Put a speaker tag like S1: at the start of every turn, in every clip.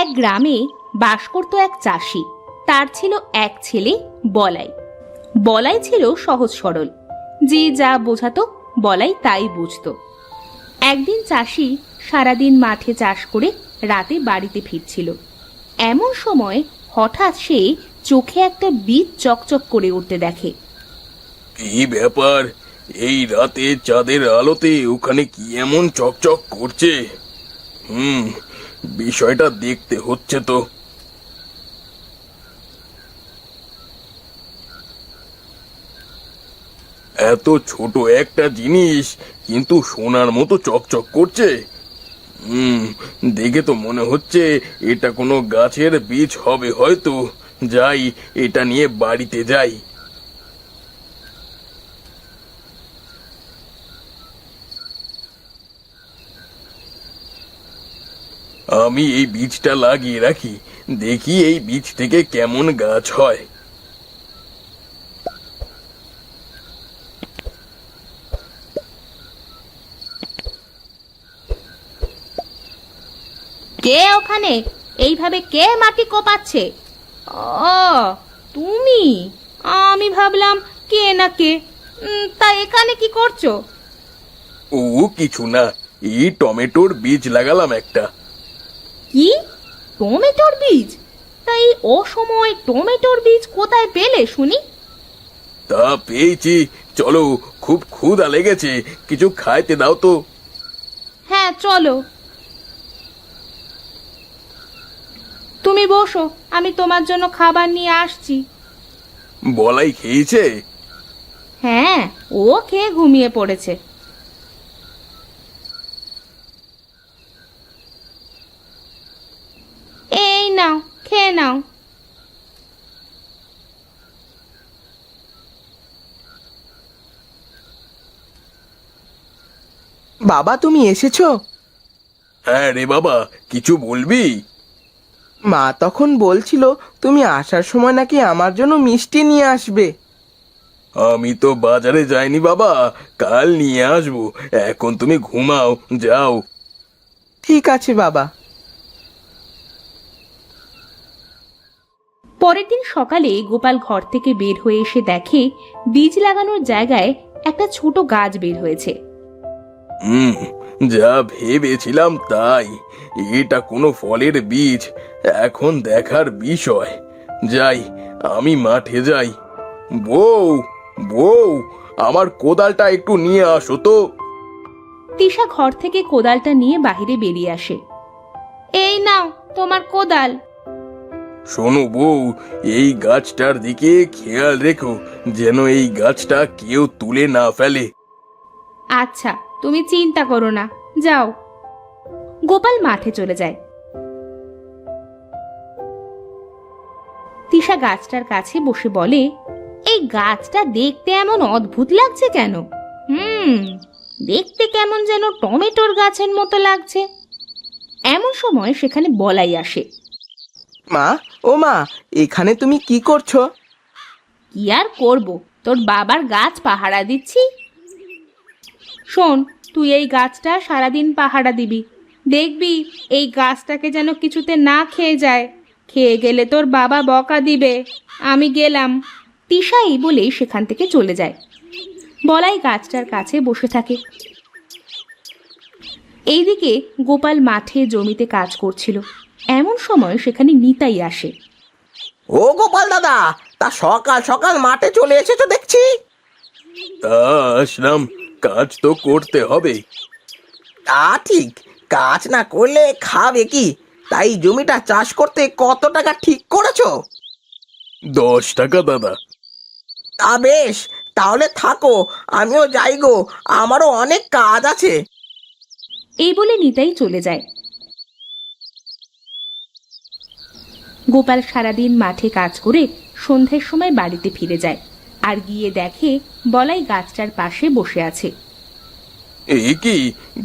S1: এক গ্রামে বাস করত এক চাষি। তার ছিল এক ছেলে বলাই। বলাই ছিল সহজ সরল, যে যা বোঝাতো বলাই তাই বুঝতো। একদিন চাষি সারাদিন মাঠে চাষ করে রাতে বাড়িতে ফিরছিল। এমন সময় হঠাৎ সে চোখে একটা বীজ চকচক করে উঠতে দেখে।
S2: কি ব্যাপার, এই রাতে চাঁদের আলোতে ওখানে কি এমন চকচক করছে? বিষয়টা দেখতে হচ্ছে তো। এত ছোট একটা জিনিস কিন্তু সোনার মতো চকচক করছে। দেখে তো মনে হচ্ছে এটা কোনো গাছের বীজ হবে হয়তো। যাই, এটা নিয়ে বাড়িতে যাই। আমি এই বীজটা লাগিয়ে রাখি, দেখি এই বীজ থেকে কেমন গাছ হয়।
S1: কে ওখানে? এইভাবে কে মাটি কোপাচ্ছে? ও তুমি? আমি ভাবলাম কে না কে। তা এখানে কি করছো?
S2: ও কিছু না, এই টমেটোর বীজ লাগালাম একটা।
S1: কি? টমেটোর বীজ? তাই অসময় টমেটোর বীজ কোথায় পেলে শুনি?
S2: তা পেয়েছি, চলো, খুব ক্ষুধা লেগেছে, কিছু খাইতে দাও তো।
S1: হ্যাঁ চলো, তুমি বসো, আমি তোমার জন্য খাবার নিয়ে আসছি।
S2: বলাই খেয়েছে?
S1: হ্যাঁ, ও খেয়ে ঘুমিয়ে পড়েছে। এই নাও, খেয়ে নাও।
S3: বাবা, তুমি এসেছো?
S2: হ্যাঁ রে বাবা, কিছু বলবি?
S3: মা তখন বলছিল তুমি আসার সময় নাকি আমার জন্য মিষ্টি নিয়ে আসবে।
S2: আমি তো বাজারে যাইনি বাবা, কাল নিয়ে আসবো। এখন তুমি ঘুমাও, যাও।
S3: ঠিক আছে বাবা।
S1: পরের দিন সকালে গোপাল ঘর থেকে বের হয়ে এসে দেখে বীজ লাগানোর জায়গায় একটা ছোট গাছ বের হয়েছে।
S2: যা ভেবেছিলাম তাই, এটা কোনো ফলের বীজ। এখন দেখার বিষয়। যাই, আমি মাঠে যাই। বউ, বউ, আমার কোদালটা একটু নিয়ে আসো তো।
S1: তিশা ঘর থেকে কোদালটা নিয়ে বাইরে বেরিয়ে আসে। এই নাও তোমার কোদাল।
S2: শোনো বউ, এই গাছটার দিকে খেয়াল রেখো, যেন এই গাছটা কেউ তুলে না ফেলে।
S1: আচ্ছা, তুমি চিন্তা করো না, যাও। গোপাল মাঠে চলে যায়। তিশা গাছটার কাছে বসে বলে, এই গাছটা দেখতে এমন অদ্ভুত লাগছে কেন? দেখতে কেমন যেন টমেটোর গাছের মতো লাগছে। এমন সময় সেখানে বলাই আসে।
S3: মা, ও মা, এখানে তুমি কি করছো?
S1: কি আর করব, তোর বাবার গাছ পাহারা দিচ্ছি। শোন, তুই এই গাছটা সারাদিন পাহারা দিবি। দেখবি এই গাছটাকে যেন কিছুতে না খেয়ে যায়। খেয়ে গেলে তোর বাবা বকা দিবে। আমি গেলাম। তিশা এই বলে সেখান থেকে চলে যায়। বলাই গাছটার কাছে বসে থাকে। এইদিকে গোপাল মাঠে জমিতে কাজ করছিল। এমন সময় সেখানে নিতাই আসে।
S4: ও গোপাল দাদা, তা সকাল সকাল মাঠে চলে এসেছো দেখছি।
S2: তা আসলাম, কাজ তো করতে হবে।
S4: তা ঠিক, কাজ না করলে খাবে কি? তাই জমিটা চাষ করতে কত টাকা ঠিক করেছো?
S2: 10 টাকা দাদা।
S4: তা বেশ, তাহলে থাকো, আমিও যাই গো, আমারও অনেক কাজ আছে।
S1: এই বলে নিতাই চলে যায়। গোপাল সারাদিন মাঠে কাজ করে সন্ধ্যের সময় বাড়িতে ফিরে যায়, আর গিয়ে দেখে বলাই গাছটার পাশে বসে আছে।
S2: এই কি,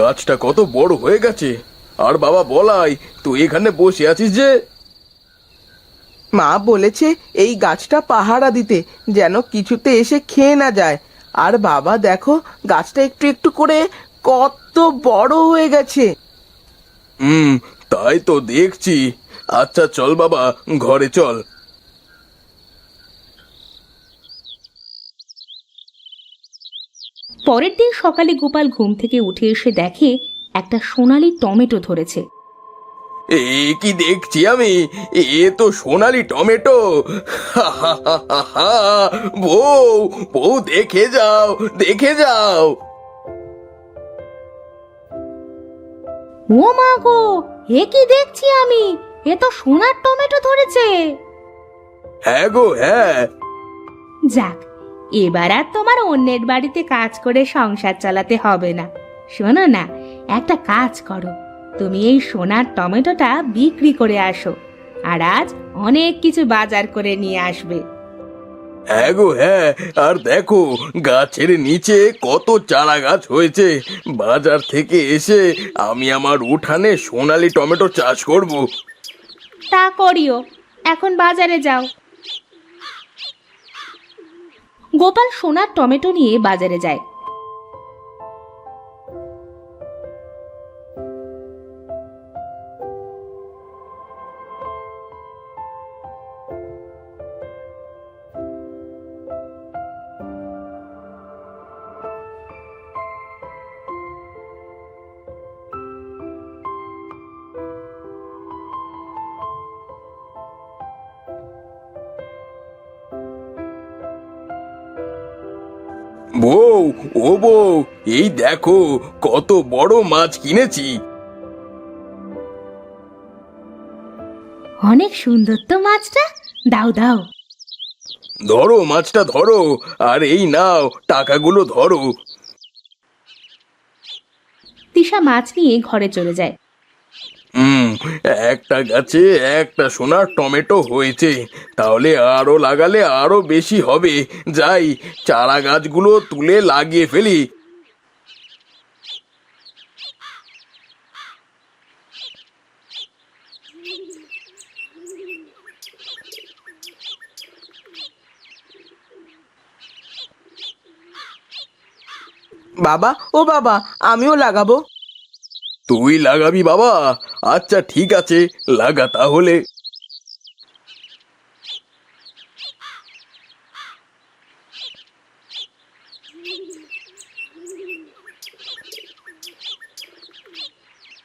S2: গাছটা কত বড় হয়ে গেছে! আর বাবা বলাই, তুই এখানে বসে আছিস যে?
S3: মা বলেছে এই গাছটা পাহারা দিতে, যেন কিছুতে এসে খেয়ে না যায়। আর বাবা দেখো, গাছটা একটু একটু করে কত বড় হয়ে গেছে।
S2: তাই তো দেখছি। আচ্ছা চল বাবা, ঘরে চল।
S1: পরের দিন সকালে গোপাল ঘুম থেকে উঠে এসে দেখে একটা সোনালী টমেটো ধরেছে।
S2: এ কি দেখছি আমি, এ তো সোনালি টমেটো। বউ, বউ দেখে যাও, দেখে যাও।
S1: ও মা গো, এ কি দেখছি আমি, এ তো সোনার টমেটো ধরেছে।
S2: হ্যাঁ গো হ্যাঁ।
S1: যাক, এবার আর তোমার অন্যের বাড়িতে কাজ করে সংসার চালাতে হবে না। শোনো না, একটা কাজ করো, তুমি এই সোনার টমেটোটা বিক্রি করে আসো, আর আজ অনেক কিছু বাজার করে নিয়ে আসবে।
S2: হ্যাঁ গো হ্যাঁ, আর দেখো গাছের নিচে কত চারা গাছ হয়েছে। বাজার থেকে এসে আমি আমার উঠানে সোনালি টমেটো চাষ করব।
S1: তা করিও, এখন বাজারে যাও। গোপাল সোনার টমেটো নিয়ে বাজারে যায়।
S2: বউ, ও বউ, এই দেখো কত বড় মাছ কিনেছি।
S1: অনেক সুন্দর তো মাছটা, দাও দাও।
S2: ধরো মাছটা ধরো, আর এই নাও টাকাগুলো ধরো।
S1: তিশা মাছ নিয়ে ঘরে চলে যায়।
S2: একটা গাছে একটা সোনার টমেটো হয়েছে, তাহলে আরো লাগালে আরো বেশি হবে। যাই, চারা গাছগুলো তুলে লাগিয়ে ফেলি।
S3: বাবা, ও বাবা, আমিও লাগাবো।
S2: তুই লাগাবি বাবা? আচ্ছা ঠিক আছে, লাগা তাহলে।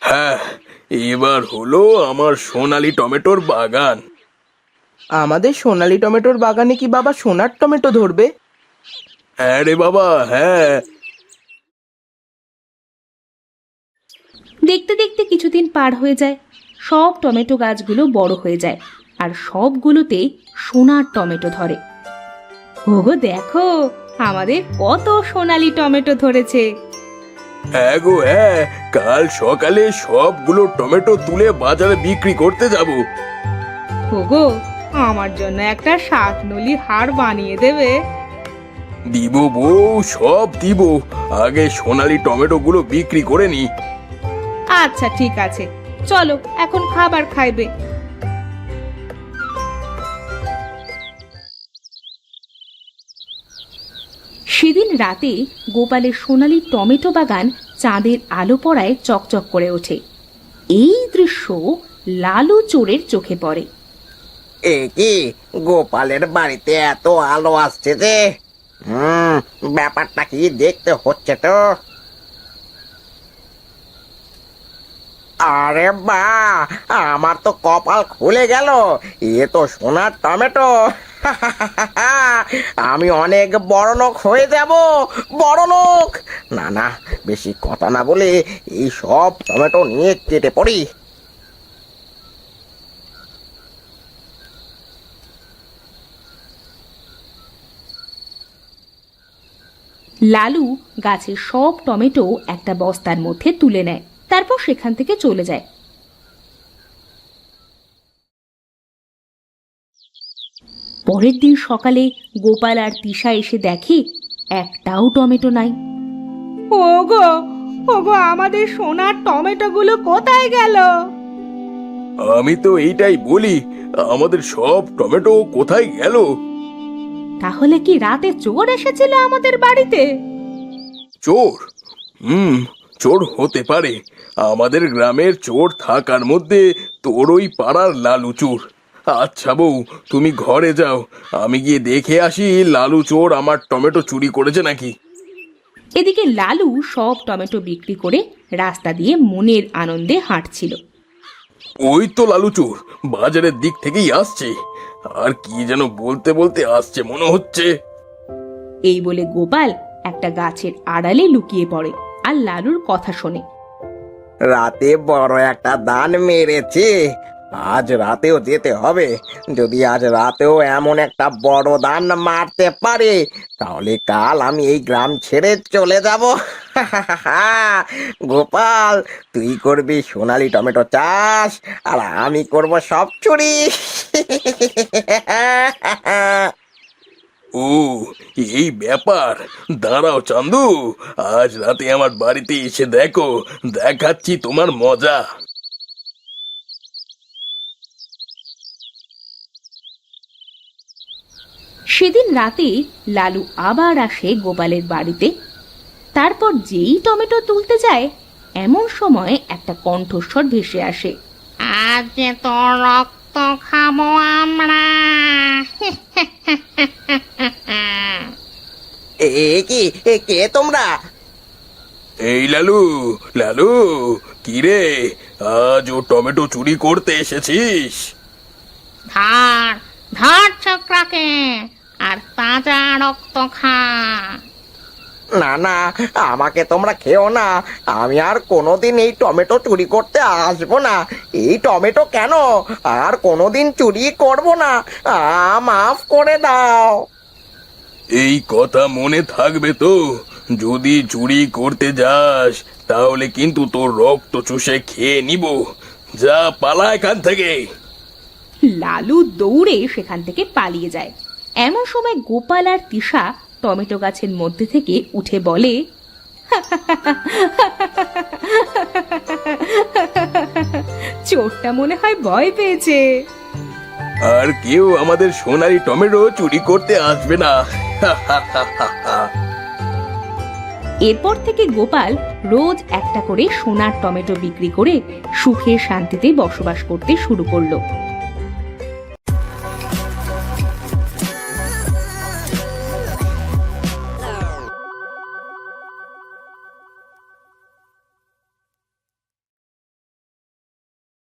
S2: হ্যাঁ, এবার হলো আমার সোনালি টমেটোর বাগান।
S3: আমাদের সোনালী টমেটোর বাগানে কি বাবা সোনার টমেটো ধরবে?
S2: হ্যাঁ রে বাবা, হ্যাঁ।
S1: দেখতে দেখতে কিছুদিন পার হয়ে যায়। সব টমেটো গাছগুলো বড় হয়ে যায়, আর সবগুলোতে সোনার টমেটো ধরে। ওগো দেখো, আমাদের কত সোনালী টমেটো ধরেছে।
S2: হ্যাঁ গো হ্যাঁ, কাল সকালে সবগুলো টমেটো তুলে বাজারে বিক্রি করতে যাব।
S1: ওগো, আমার জন্য একটা শাকনলি হার বানিয়ে দেবে?
S2: দিব বউ, সব দিব। আগে সোনালি টমেটো গুলো বিক্রি করে নি।
S1: আচ্ছা ঠিক আছে, চলো এখন খাবার খাইবে। সেদিন রাতে গোপালের সোনালী টমেটো বাগান চাঁদের আলো পড়ায় চকচক করে ওঠে। এই দৃশ্য লালু চোরের চোখে পড়ে।
S4: এ কি, গোপালের বাড়িতে এত আলো আসছে যে? ব্যাপারটা কি দেখতে হচ্ছে তো। আরে বা, আমার তো কপাল খুলে গেল। এ তো সোনার টমেটো। আমি অনেক বড় লোক হয়ে যাব, বড় লোক। না না, বেশি কথা না বলে এই সব টমেটো নিয়ে কেটে পড়ি।
S1: লালু গাছের সব টমেটো একটা বস্তার মধ্যে তুলে নেয়, তারপর সেখান থেকে চলে যায়। পরের দিন সকালে গোপাল আর তিশা এসে দেখে একটাও টমেটো নাই। ওগো, ওগো, আমাদের সোনার টমেটোগুলো কোথায় গেল?
S2: আমি তো এইটাই বলি, আমাদের সব টমেটো কোথায় গেল?
S1: তাহলে কি রাতে চোর এসেছিল আমাদের বাড়িতে?
S2: চোর? চোর হতে পারে। আমাদের গ্রামের চোর থাকার মধ্যে তোর ওই পাড়ার লালু চোর। আচ্ছা বউ, তুমি ঘরে যাও, আমি গিয়ে দেখে আসি লালু চোর আমার টমেটো চুরি করেছে নাকি।
S1: এদিকে লালু সব টমেটো বিক্রি করে রাস্তা দিয়ে মনের আনন্দে হাঁটছিল।
S2: ওই তো লালু চোর বাজারের দিক থেকেই আসছে, আর কি যেন বলতে বলতে আসছে মনে হচ্ছে।
S1: এই বলে গোপাল একটা গাছের আড়ালে লুকিয়ে পড়ে আর লালুর কথা শোনে।
S4: রাতে বড় একটা দান মেরেছে, আজ রাতেও যেতে হবে। যদি আজ রাতেও এমন একটা বড় দান মারতে পারে, তাহলে কাল আমি এই গ্রাম ছেড়ে চলে যাব। গোপাল, তুই করবি সোনালি টমেটো চাষ, আর আমি করব সব চুরি।
S2: ও, এই ব্যাপার। দাঁড়াও চান্দু, আজ রাতে আমার বাড়িতে এসে দেখো, দেখাচ্ছি তোমার মজা।
S1: সেদিন রাতে লালু আবার আসে গোপালের বাড়িতে। তারপর যেই টমেটো তুলতে যায়, এমন সময় একটা কণ্ঠস্বর ভেসে আসে।
S5: আজ যে তোর রক্ত খাবো আমরা।
S4: কে তোমরা?
S2: এই লালু, লালু, কি রে, আজ ও টমেটো চুরি করতে এসেছিস?
S5: ধর ধর ছোকরাকে, আর তাজা রক্ত খা।
S4: না না, আমাকে তোমরা খেও না। আমি আর কোনোদিন এই টমেটো চুরি করতে আসবো না। এই টমেটো কেন, আর কোনোদিন চুরি করব না। মাফ করে দাও।
S2: এই কথা মনে থাকবে তো, যদি চুরি করতে যাস তাহলে কিন্তু তোর রক্ত চুষে খেয়ে নিব। যা, পালা এখান থেকে।
S1: লালু দৌড়ে সেখান থেকে পালিয়ে যায়। এমন সময় গোপাল আর তিশা টমেটো গাছের মধ্যে থেকে উঠে বলে, চোরটা মনে হয় ভয় পেয়েছে।
S2: আর কেউ আমাদের সোনালি টমেটো চুরি করতে আসবে না।
S1: এরপর থেকে গোপাল রোজ একটা করে সোনার টমেটো বিক্রি করে সুখে শান্তিতে বসবাস করতে শুরু করলো।